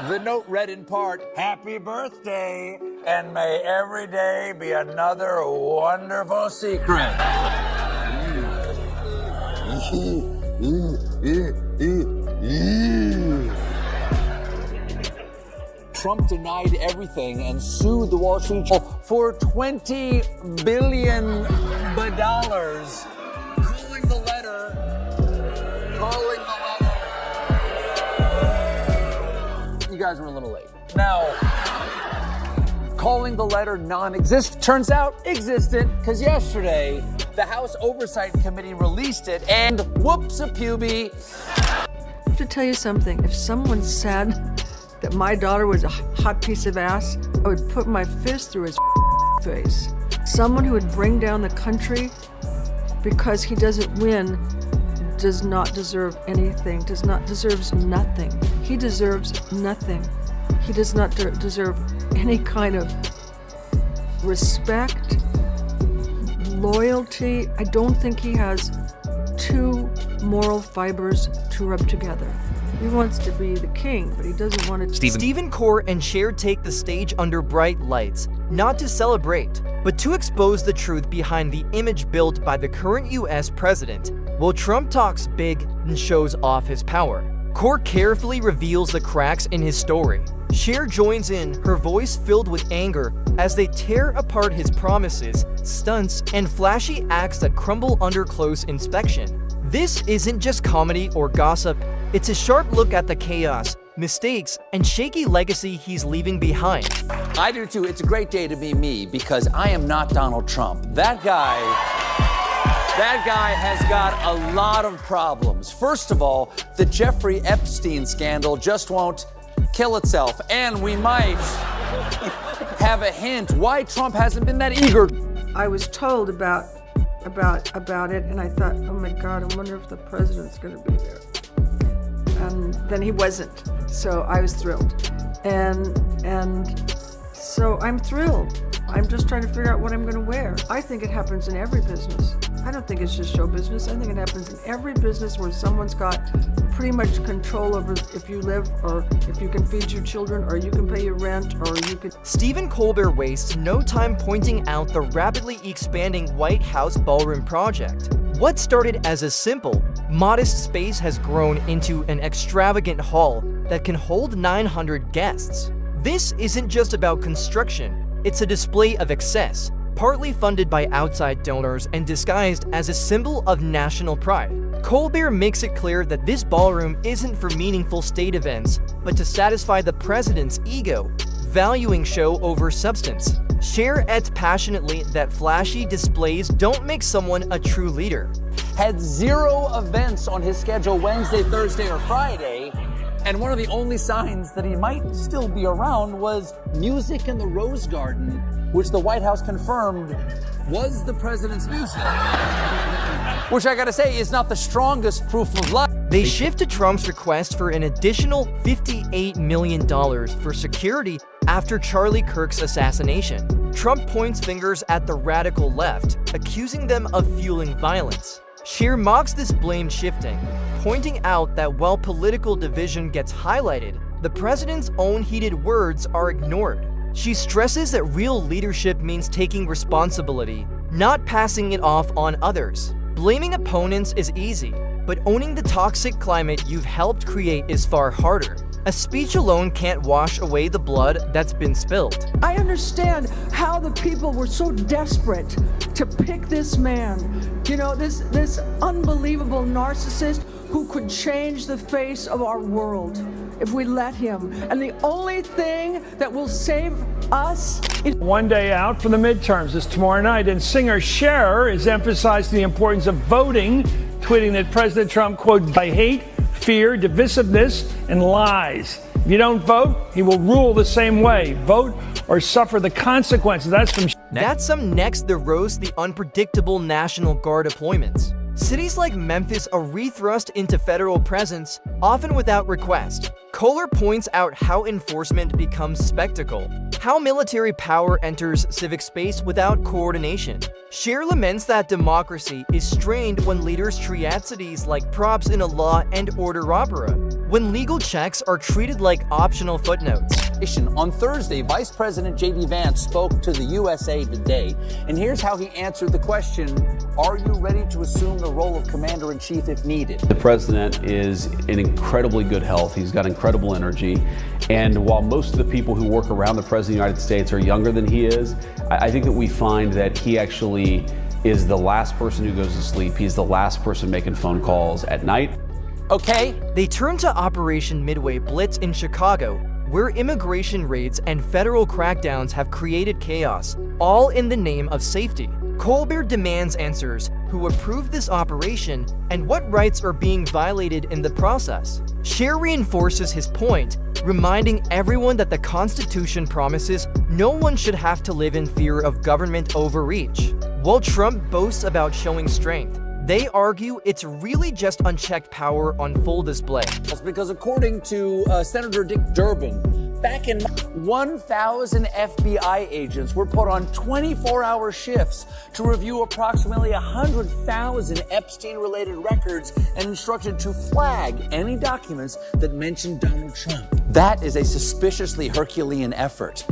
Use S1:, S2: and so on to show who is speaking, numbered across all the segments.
S1: The note read in part, "Happy birthday, and may every day be another wonderful secret." Trump denied everything and sued the Wall Street Journal for $20 billion. You guys were a little late. Now, calling the letter non-existent turns out existent, because yesterday the House Oversight Committee released it, and whoops-a-puby.
S2: I have to tell you something. If someone said that my daughter was a hot piece of ass, I would put my fist through his face. Someone who would bring down the country because he doesn't win does not deserve anything, deserves nothing. He deserves nothing. He does not deserve any kind of respect, loyalty. I don't think he has two moral fibers to rub together. He wants to be the king, but he doesn't want to.
S3: Stephen Core and Cher take the stage under bright lights, not to celebrate, but to expose the truth behind the image built by the current US president, while Trump talks big and shows off his power. Core carefully reveals the cracks in his story. Cher joins in, her voice filled with anger, as they tear apart his promises, stunts, and flashy acts that crumble under close inspection. This isn't just comedy or gossip, it's a sharp look at the chaos, mistakes, and shaky legacy he's leaving behind.
S1: I do too. It's a great day to be me, because I am not Donald Trump. That guy has got a lot of problems. First of all, the Jeffrey Epstein scandal just won't kill itself. And we might have a hint why Trump hasn't been that eager.
S2: I was told about it, and I thought, oh my God, I wonder if the president's going to be there. And then he wasn't, so I was thrilled. And so I'm thrilled. I'm just trying to figure out what I'm going to wear. I think it happens in every business. I don't think it's just show business. I think it happens in every business where someone's got pretty much control over if you live, or if you can feed your children, or you can pay your rent, or you can.
S3: Stephen Colbert wastes no time pointing out the rapidly expanding White House ballroom project. What started as a simple, modest space has grown into an extravagant hall that can hold 900 guests. This isn't just about construction, it's a display of excess, partly funded by outside donors and disguised as a symbol of national pride. Colbert makes it clear that this ballroom isn't for meaningful state events, but to satisfy the president's ego, valuing show over substance. Cher adds passionately that flashy displays don't make someone a true leader.
S1: Had 0 events on his schedule Wednesday, Thursday, or Friday, and one of the only signs that he might still be around was music in the Rose Garden, which the White House confirmed was the president's music. Which I gotta say is not the strongest proof of luck.
S3: They shift to Trump's request for an additional $58 million for security after Charlie Kirk's assassination. Trump points fingers at the radical left, accusing them of fueling violence. Cher mocks this blame shifting, pointing out that while political division gets highlighted, the president's own heated words are ignored. She stresses that real leadership means taking responsibility, not passing it off on others. Blaming opponents is easy, but owning the toxic climate you've helped create is far harder. A speech alone can't wash away the blood that's been spilled.
S2: I understand how the people were so desperate to pick this man, you know, this unbelievable narcissist who could change the face of our world if we let him. And the only thing that will save us is...
S4: One day out for the midterms is tomorrow night, and singer Cher is emphasizing the importance of voting, tweeting that President Trump, quote, "I hate, fear, divisiveness, and lies. If you don't vote, he will rule the same way. Vote or suffer the consequences." That's from...
S3: That's some next that roast the unpredictable National Guard deployments. Cities like Memphis are rethrust into federal presence, often without request. Kohler points out how enforcement becomes spectacle, how military power enters civic space without coordination. Cher laments that democracy is strained when leaders treat cities like props in a law and order opera. when legal checks are treated like optional footnotes.
S1: On Thursday, Vice President J.D. Vance spoke to the USA Today, and here's how he answered the question, are you ready to assume the role of Commander-in-Chief if needed?
S5: The president is in incredibly good health. He's got incredible energy. And while most of the people who work around the President of the United States are younger than he is, I think that we find that he actually is the last person who goes to sleep. He's the last person making phone calls at night.
S1: Okay.
S3: They turn to Operation Midway Blitz in Chicago, where immigration raids and federal crackdowns have created chaos, all in the name of safety. Colbert demands answers: who approved this operation and what rights are being violated in the process. Cher reinforces his point, reminding everyone that the Constitution promises no one should have to live in fear of government overreach. While Trump boasts about showing strength, they argue it's really just unchecked power on full display.
S1: That's because according to Senator Dick Durbin, back in 1,000 FBI agents were put on 24-hour shifts to review approximately 100,000 Epstein-related records and instructed to flag any documents that mentioned Donald Trump. That is a suspiciously Herculean effort.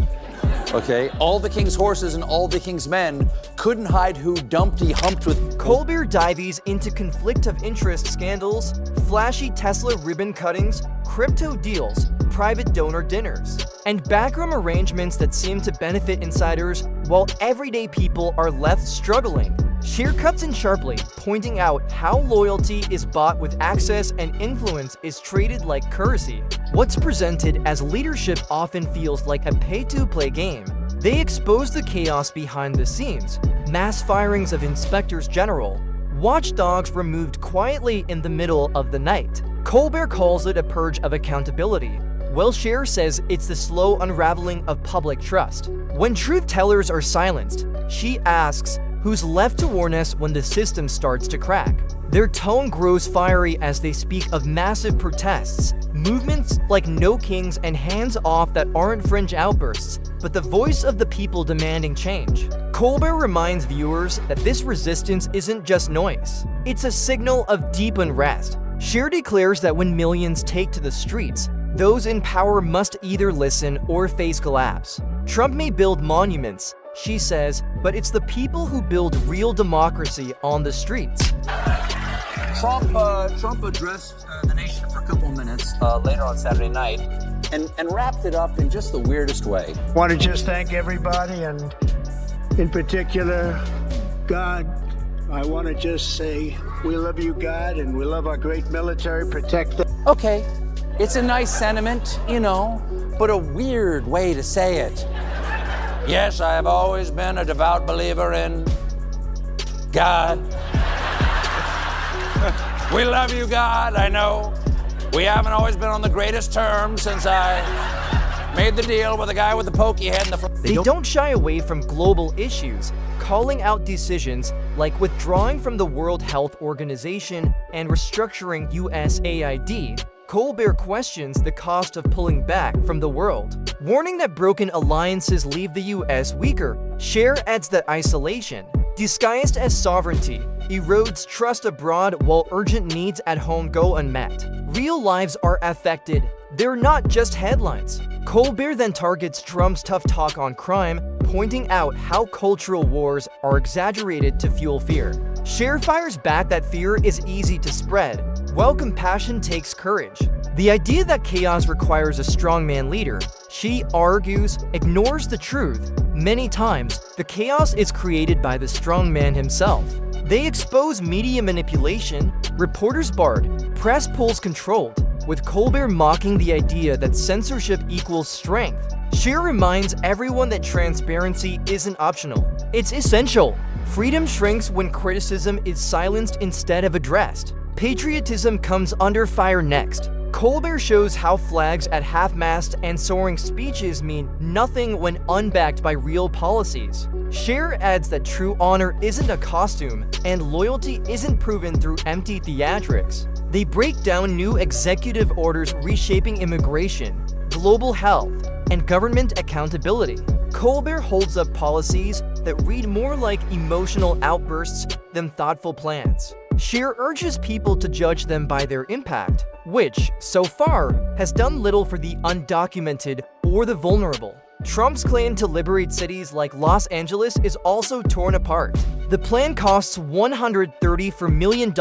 S1: Okay, all the king's horses and all the king's men couldn't hide who Dumpty humped with.
S3: Colbert dives into conflict of interest scandals, flashy Tesla ribbon cuttings, crypto deals, private donor dinners, and backroom arrangements that seem to benefit insiders while everyday people are left struggling. Cher cuts in sharply, pointing out how loyalty is bought with access and influence is traded like currency. What's presented as leadership often feels like a pay-to-play game. They expose the chaos behind the scenes, mass firings of inspectors general, watchdogs removed quietly in the middle of the night. Colbert calls it a purge of accountability, while Cher says it's the slow unraveling of public trust. When truth-tellers are silenced, she asks, who's left to warn us when the system starts to crack? Their tone grows fiery as they speak of massive protests, movements like No Kings and Hands Off that aren't fringe outbursts, but the voice of the people demanding change. Colbert reminds viewers that this resistance isn't just noise. It's a signal of deep unrest. Cher declares that when millions take to the streets, those in power must either listen or face collapse. Trump may build monuments, she says, but it's the people who build real democracy on the streets.
S1: Trump addressed the nation for a couple of minutes later on Saturday night and wrapped it up in just the weirdest way.
S6: I want to just thank everybody, and in particular, God. I want to just say we love you, God, and we love our great military. Protect them.
S1: Okay, it's a nice sentiment, you know, but a weird way to say it. Yes, I have always been a devout believer in God. We love you, God, I know. We haven't always been on the greatest terms since I made the deal with the guy with the pokey head in the front.
S3: They don't shy away from global issues, calling out decisions like withdrawing from the World Health Organization and restructuring USAID. Colbert questions the cost of pulling back from the world, warning that broken alliances leave the US weaker. Cher adds that isolation, disguised as sovereignty, erodes trust abroad while urgent needs at home go unmet. Real lives are affected. They're not just headlines. Colbert then targets Trump's tough talk on crime, pointing out how cultural wars are exaggerated to fuel fear. Cher fires back that fear is easy to spread, while compassion takes courage. The idea that chaos requires a strongman leader, she argues, ignores the truth. Many times, the chaos is created by the strongman himself. They expose media manipulation, reporters barred, press polls controlled, with Colbert mocking the idea that censorship equals strength. Cher reminds everyone that transparency isn't optional. It's essential. Freedom shrinks when criticism is silenced instead of addressed. Patriotism comes under fire next. Colbert shows how flags at half-mast and soaring speeches mean nothing when unbacked by real policies. Cher adds that true honor isn't a costume, and loyalty isn't proven through empty theatrics. They break down new executive orders reshaping immigration, global health, and government accountability. Colbert holds up policies that read more like emotional outbursts than thoughtful plans. Cher urges people to judge them by their impact, which, so far, has done little for the undocumented or the vulnerable. Trump's claim to liberate cities like Los Angeles is also torn apart. The plan costs $134 million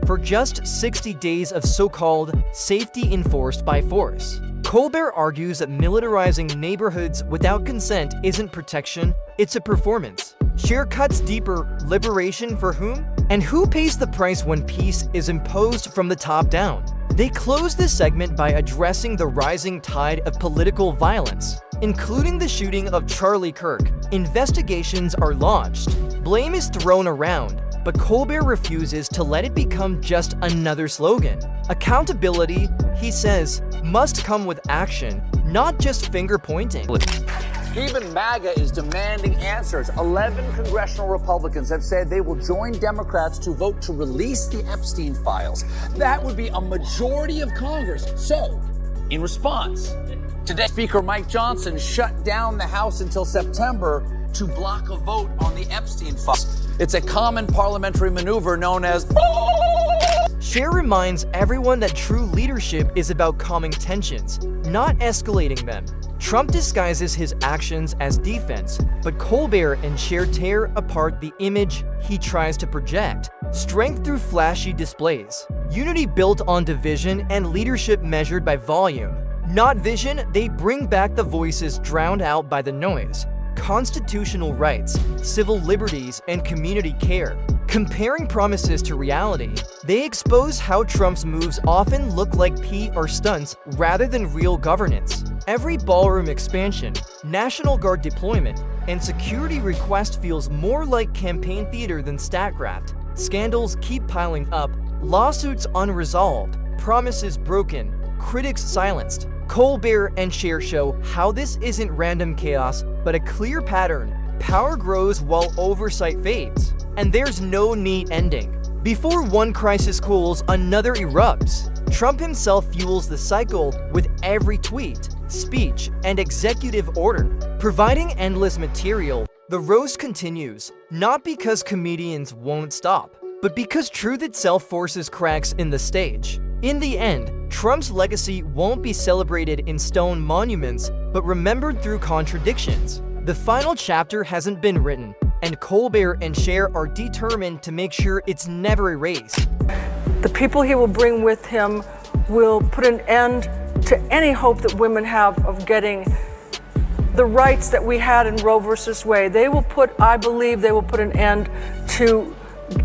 S3: for just 60 days of so-called safety enforced by force. Colbert argues that militarizing neighborhoods without consent isn't protection, it's a performance. Cher cuts deeper: liberation for whom? And who pays the price when peace is imposed from the top down? They close this segment by addressing the rising tide of political violence, including the shooting of Charlie Kirk. Investigations are launched. Blame is thrown around, but Colbert refuses to let it become just another slogan. Accountability, he says, must come with action, not just finger-pointing.
S1: Even MAGA is demanding answers. 11 congressional Republicans have said they will join Democrats to vote to release the Epstein files. That would be a majority of Congress. So, in response, today Speaker Mike Johnson shut down the House until September to block a vote on the Epstein files. It's a common parliamentary maneuver known as...
S3: Cher reminds everyone that true leadership is about calming tensions, not escalating them. Trump disguises his actions as defense, but Colbert and Cher tear apart the image he tries to project. Strength through flashy displays. Unity built on division and leadership measured by volume. Not vision, they bring back the voices drowned out by the noise. Constitutional rights, civil liberties, and community care. Comparing promises to reality, they expose how Trump's moves often look like PR stunts rather than real governance. Every ballroom expansion, National Guard deployment, and security request feels more like campaign theater than statcraft. Scandals keep piling up, lawsuits unresolved, promises broken, critics silenced. Colbert and Cher show how this isn't random chaos, but a clear pattern. Power grows while oversight fades, and there's no neat ending. Before one crisis cools, another erupts. Trump himself fuels the cycle with every tweet, speech, and executive order. Providing endless material, the roast continues, not because comedians won't stop, but because truth itself forces cracks in the stage. In the end, Trump's legacy won't be celebrated in stone monuments, but remembered through contradictions. The final chapter hasn't been written, and Colbert and Cher are determined to make sure it's never erased.
S2: The people he will bring with him will put an end to any hope that women have of getting the rights that we had in Roe versus Wade. I believe they will put an end to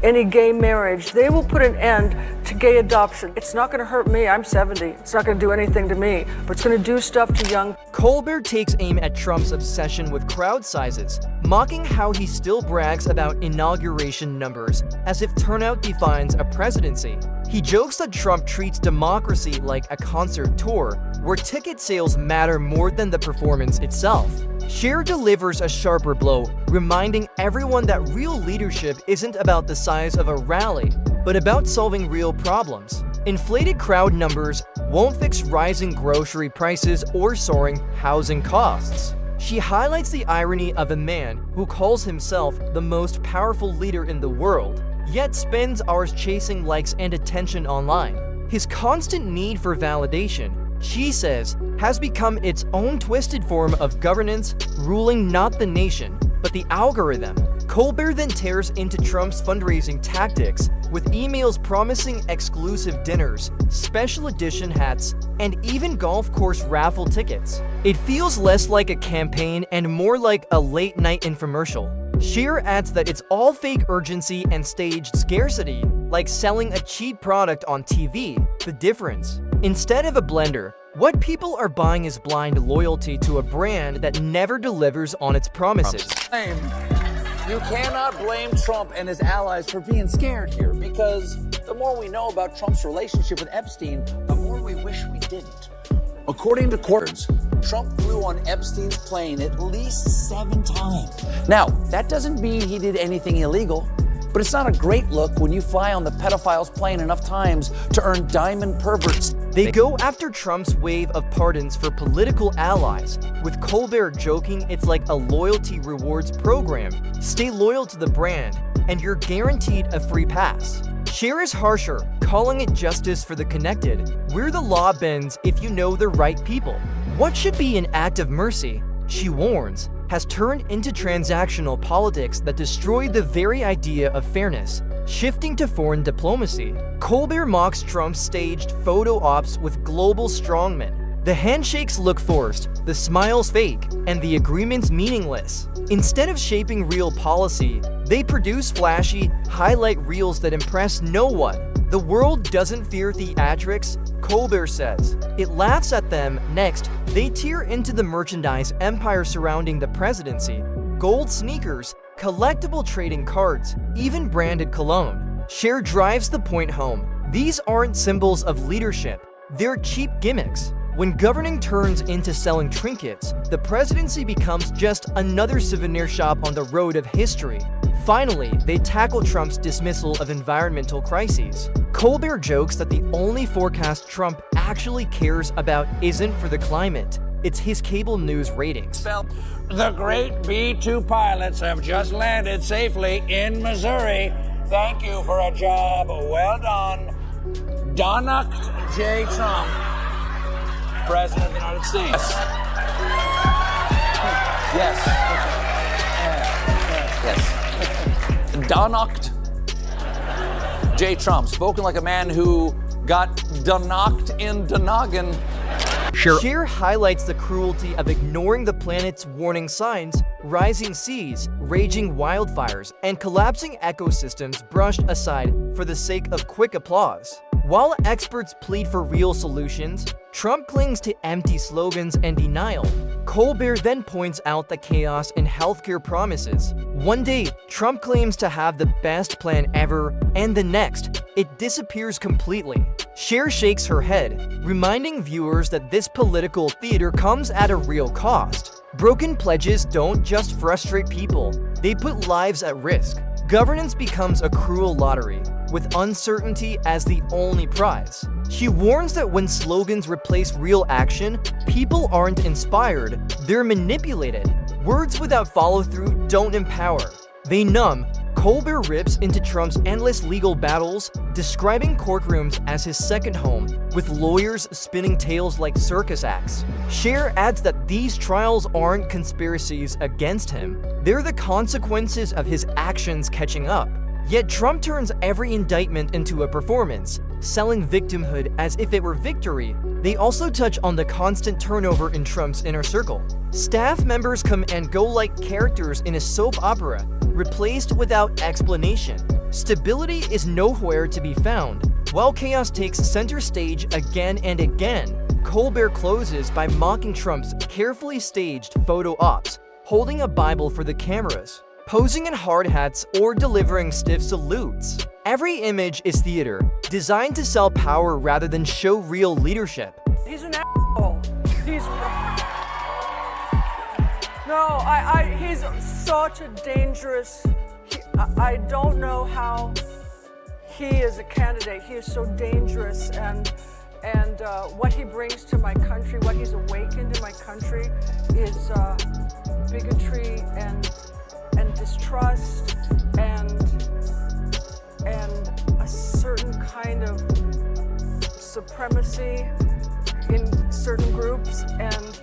S2: any gay marriage. They will put an end to gay adoption. It's not going to hurt me. I'm 70. It's not going to do anything to me, but it's going to do stuff to young.
S3: Colbert takes aim at Trump's obsession with crowd sizes, mocking how he still brags about inauguration numbers, as if turnout defines a presidency. He jokes that Trump treats democracy like a concert tour, where ticket sales matter more than the performance itself. Cher delivers a sharper blow, reminding everyone that real leadership isn't about the size of a rally, but about solving real problems. Inflated crowd numbers won't fix rising grocery prices or soaring housing costs. She highlights the irony of a man who calls himself the most powerful leader in the world, yet spends hours chasing likes and attention online. His constant need for validation, she says, has become its own twisted form of governance, ruling not the nation, but the algorithm. Colbert then tears into Trump's fundraising tactics with emails promising exclusive dinners, special edition hats, and even golf course raffle tickets. It feels less like a campaign and more like a late-night infomercial. Cher adds that it's all fake urgency and staged scarcity, like selling a cheap product on TV. The difference? Instead of a blender, what people are buying is blind loyalty to a brand that never delivers on its promises.
S1: You cannot blame Trump and his allies for being scared here, because the more we know about Trump's relationship with Epstein, the more we wish we didn't. According to courts, Trump flew on Epstein's plane at least 7 times. Now, that doesn't mean he did anything illegal, but it's not a great look when you fly on the pedophile's plane enough times to earn diamond perverts.
S3: They go after Trump's wave of pardons for political allies, with Colbert joking it's like a loyalty rewards program. Stay loyal to the brand, and you're guaranteed a free pass. Cher is harsher, calling it justice for the connected, where the law bends if you know the right people. What should be an act of mercy, she warns, has turned into transactional politics that destroy the very idea of fairness. Shifting to foreign diplomacy, Colbert mocks Trump's staged photo ops with global strongmen. The handshakes look forced, the smiles fake, and the agreements meaningless. Instead of shaping real policy, they produce flashy, highlight reels that impress no one. The world doesn't fear theatrics, Colbert says. It laughs at them. Next, they tear into the merchandise empire surrounding the presidency. Gold sneakers, collectible trading cards, even branded cologne. Cher drives the point home. These aren't symbols of leadership, they're cheap gimmicks. When governing turns into selling trinkets, the presidency becomes just another souvenir shop on the road of history. Finally, they tackle Trump's dismissal of environmental crises. Colbert jokes that the only forecast Trump actually cares about isn't for the climate, it's his cable news ratings.
S7: The great B-2 pilots have just landed safely in Missouri. Thank you for a job well done. Donald J. Trump, President of the United States.
S1: Yes. Yes. Donald J. Trump, spoken like a man who got knocked in the noggin.
S3: Cher highlights the cruelty of ignoring the planet's warning signs, rising seas, raging wildfires, and collapsing ecosystems brushed aside for the sake of quick applause. While experts plead for real solutions, Trump clings to empty slogans and denial. Colbert then points out the chaos in healthcare promises. One day, Trump claims to have the best plan ever, and the next, it disappears completely. Cher shakes her head, reminding viewers that this political theater comes at a real cost. Broken pledges don't just frustrate people, they put lives at risk. Governance becomes a cruel lottery, with uncertainty as the only prize. She warns that when slogans replace real action, people aren't inspired, they're manipulated. Words without follow-through don't empower, they numb. Colbert rips into Trump's endless legal battles, describing courtrooms as his second home, with lawyers spinning tales like circus acts. Cher adds that these trials aren't conspiracies against him, they're the consequences of his actions catching up. Yet Trump turns every indictment into a performance, selling victimhood as if it were victory. They also touch on the constant turnover in Trump's inner circle. Staff members come and go like characters in a soap opera, replaced without explanation. Stability is nowhere to be found. While chaos takes center stage again and again, Colbert closes by mocking Trump's carefully staged photo ops, holding a Bible for the cameras, posing in hard hats, or delivering stiff salutes. Every image is theater, designed to sell power rather than show real leadership.
S2: He's an asshole. He's such a dangerous. I don't know how he is a candidate. He is so dangerous, and what he brings to my country, what he's awakened in my country, is bigotry and distrust and a certain kind of supremacy in certain groups, and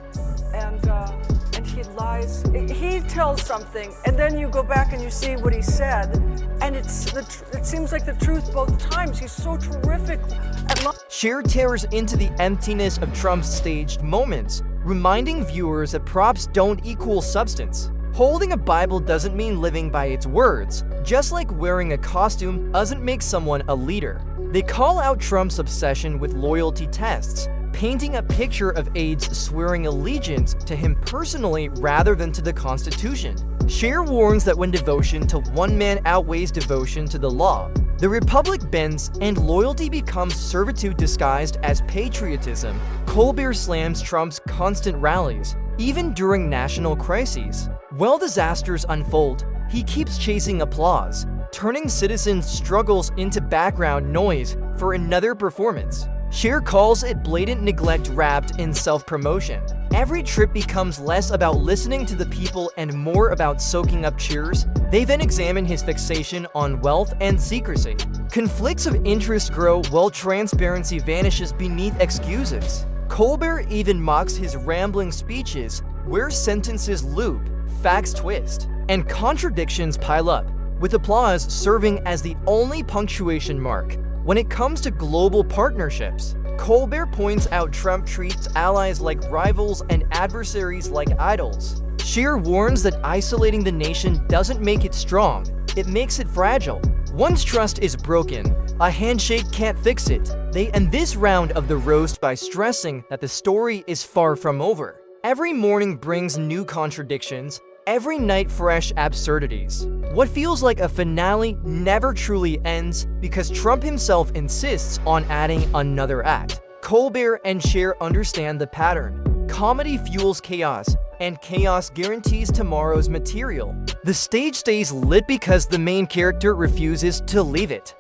S2: he lies. He tells something, and then you go back and you see what he said, and it seems like the truth both times. He's so terrific at lying.
S3: Cher tears into the emptiness of Trump's staged moments, reminding viewers that props don't equal substance. Holding a Bible doesn't mean living by its words, just like wearing a costume doesn't make someone a leader. They call out Trump's obsession with loyalty tests, painting a picture of aides swearing allegiance to him personally rather than to the Constitution. Cher warns that when devotion to one man outweighs devotion to the law, the republic bends and loyalty becomes servitude disguised as patriotism. Colbert slams Trump's constant rallies, even during national crises. While disasters unfold, he keeps chasing applause, turning citizens' struggles into background noise for another performance. Cher calls it blatant neglect wrapped in self-promotion. Every trip becomes less about listening to the people and more about soaking up cheers. They then examine his fixation on wealth and secrecy. Conflicts of interest grow while transparency vanishes beneath excuses. Colbert even mocks his rambling speeches, where sentences loop, facts twist, and contradictions pile up, with applause serving as the only punctuation mark. When it comes to global partnerships, Colbert points out Trump treats allies like rivals and adversaries like idols. Cher warns that isolating the nation doesn't make it strong, it makes it fragile. Once trust is broken, a handshake can't fix it. They end this round of the roast by stressing that the story is far from over. Every morning brings new contradictions, every night fresh absurdities. What feels like a finale never truly ends because Trump himself insists on adding another act. Colbert and Cher understand the pattern. Comedy fuels chaos, and chaos guarantees tomorrow's material. The stage stays lit because the main character refuses to leave it.